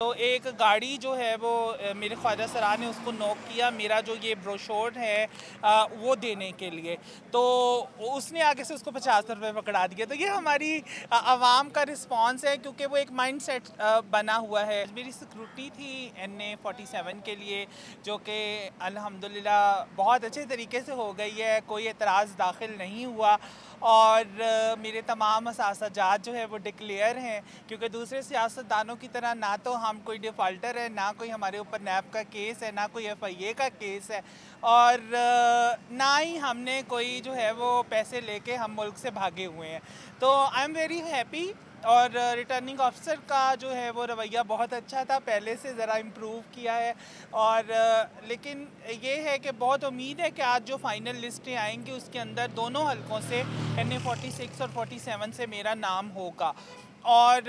तो एक गाड़ी जो है वो मेरे ख्वाजा सरा ने उसको नॉक किया, मेरा जो ये ब्रोशोर है वो देने के लिए। तो उसने आगे से उसको 50 रुपये पकड़ा दिया। तो ये हमारी आवाम का रिस्पांस है, क्योंकि वो एक माइंड सेट बना हुआ है। मेरी सिक्योरिटी थी NA-47 के लिए, जो कि अल्हम्दुलिल्लाह बहुत अच्छे तरीके से हो गई है, कोई एतराज़ दाखिल नहीं हुआ। और मेरे तमाम असाजात जो है वो डिक्लेयर हैं, क्योंकि दूसरे सियासतदानों की तरह ना तो हम कोई डिफ़ाल्टर है, ना कोई हमारे ऊपर नैब का केस है, ना कोई FIA का केस है, और ना ही हमने कोई जो है वो पैसे लेके हम मुल्क से भागे हुए हैं। तो आई एम वेरी हैप्पी। और रिटर्निंग ऑफिसर का जो है वो रवैया बहुत अच्छा था, पहले से ज़रा इम्प्रूव किया है। और लेकिन ये है कि बहुत उम्मीद है कि आज जो फ़ाइनल लिस्टें आएंगी उसके अंदर दोनों हलकों से NA-46 और 47 से मेरा नाम होगा। और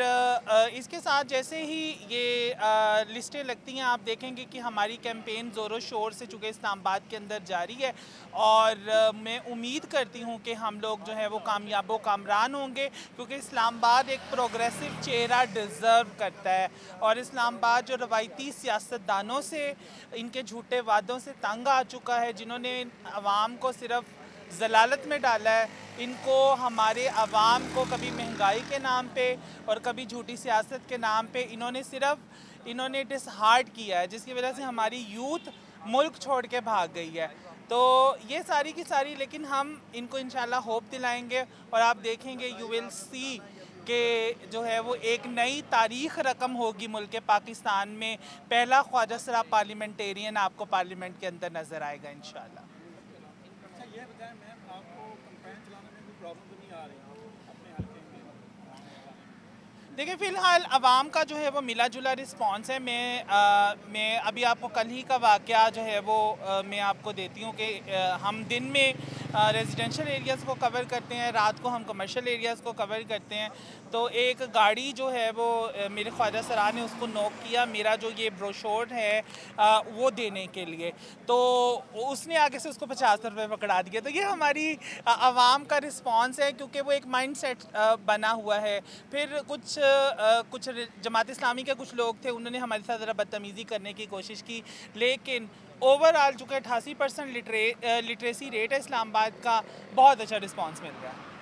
इसके साथ जैसे ही ये लिस्टें लगती हैं, आप देखेंगे कि हमारी कैंपेन ज़ोरों शोर से, चूँकि इस्लामाबाद के अंदर जारी है, और मैं उम्मीद करती हूँ कि हम लोग जो है वो कामयाबो कामरान होंगे, क्योंकि इस्लामाबाद एक प्रोग्रेसिव चेहरा डिज़र्व करता है। और इस्लामाबाद जो रवायती सियासतदानों से, इनके झूठे वादों से तंग आ चुका है, जिन्होंने आवाम को सिर्फ जलालत में डाला है, इनको हमारे आवाम को कभी महंगाई के नाम पे और कभी झूठी सियासत के नाम पे इन्होंने डिसहार्ट किया है, जिसकी वजह से हमारी यूथ मुल्क छोड़ के भाग गई है। तो ये सारी की सारी, लेकिन हम इनको इंशाल्लाह होप दिलाएंगे, और आप देखेंगे, यू विल सी कि जो है वो एक नई तारीख रकम होगी मुल्क पाकिस्तान में। पहला ख्वाजा सरा पार्लियामेंटेरियन आपको पार्लियामेंट के अंदर नज़र आएगा इंशाल्लाह। अच्छा ये बताएं मैम, आपको कैंपेन चलाने में कोई प्रॉब्लम तो नहीं आ रही अपने हल्के में चलाने में? देखिए, फ़िलहाल आवाम का जो है वो मिला जुला रिस्पांस है। मैं अभी आपको कल ही का वाक़या जो है वो मैं आपको देती हूँ कि हम दिन में रेजिडेंशियल एरियाज़ को कवर करते हैं, रात को हम कमर्शियल एरियाज़ को कवर करते हैं। तो एक गाड़ी जो है वो मेरे ख्वाजा सरा ने उसको नॉक किया, मेरा जो ये ब्रोशोर है वो देने के लिए। तो उसने आगे से उसको 50 रुपये पकड़ा दिया। तो ये हमारी आवाम का रिस्पांस है, क्योंकि वो एक माइंड सेट बना हुआ है। फिर कुछ जमात इस्लामी के कुछ लोग थे, उन्होंने हमारे साथ ज़रा बदतमीज़ी करने की कोशिश की, लेकिन ओवरऑल चूँकि 88% लिटरेसी रेट है इस्लामाबाद का, बहुत अच्छा रिस्पांस मिल रहा है।